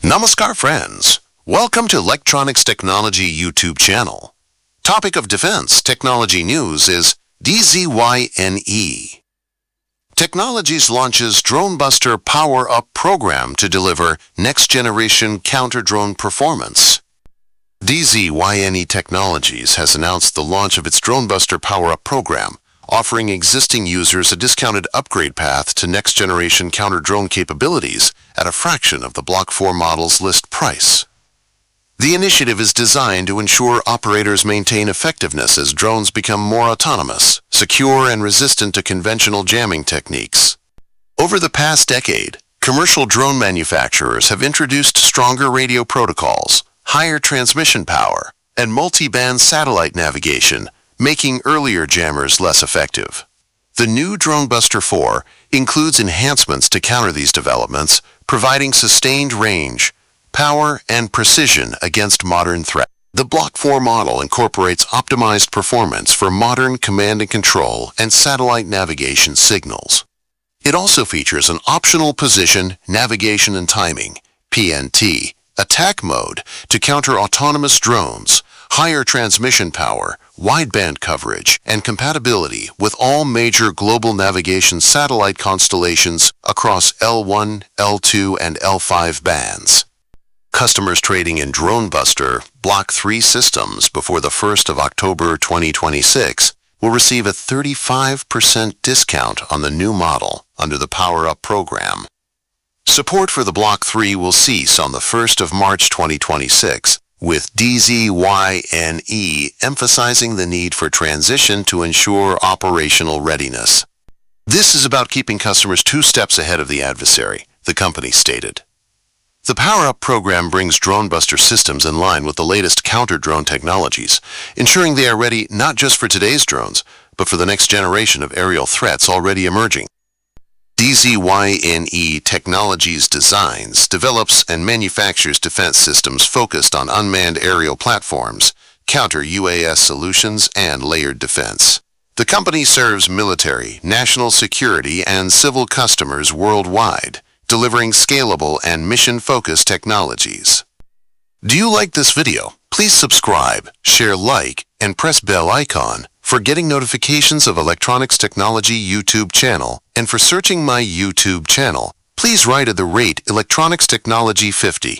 Namaskar friends, welcome to Electronics Technology YouTube channel. Topic of defense technology news is DZYNE. Technologies launches Dronebuster Power-Up program to deliver next-generation counter-drone performance. DZYNE Technologies has announced the launch of its Dronebuster Power-Up program, offering existing users a discounted upgrade path to next-generation counter-drone capabilities at a fraction of the Block 4 model's list price. The initiative is designed to ensure operators maintain effectiveness as drones become more autonomous, secure, and resistant to conventional jamming techniques. Over the past decade, commercial drone manufacturers have introduced stronger radio protocols, higher transmission power, and multi-band satellite navigation, making earlier jammers less effective. The new Dronebuster 4 includes enhancements to counter these developments, providing sustained range, power, and precision against modern threats. The Block 4 model incorporates optimized performance for modern command and control and satellite navigation signals. It also features an optional position, navigation and timing, PNT, attack mode to counter autonomous drones, higher transmission power, wideband coverage, and compatibility with all major global navigation satellite constellations across L1, L2, and L5 bands. Customers trading in Dronebuster Block 3 systems before the 1st of October 2026 will receive a 35% discount on the new model under the Power-Up program. Support for the Block 3 will cease on the 1st of March 2026, with DZYNE emphasizing the need for transition to ensure operational readiness. This is about keeping customers 2 steps ahead of the adversary, the company stated. The Power-Up program brings Dronebuster systems in line with the latest counter-drone technologies, ensuring they are ready not just for today's drones, but for the next generation of aerial threats already emerging. DZYNE Technologies designs, develops, and manufactures defense systems focused on unmanned aerial platforms, counter-UAS solutions, and layered defense. The company serves military, national security, and civil customers worldwide, delivering scalable and mission-focused technologies. Do you like this video? Please subscribe, share, like, and press bell icon for getting notifications of Electronics Technology YouTube channel, and for searching my YouTube channel, please write at the rate Electronics Technology 50.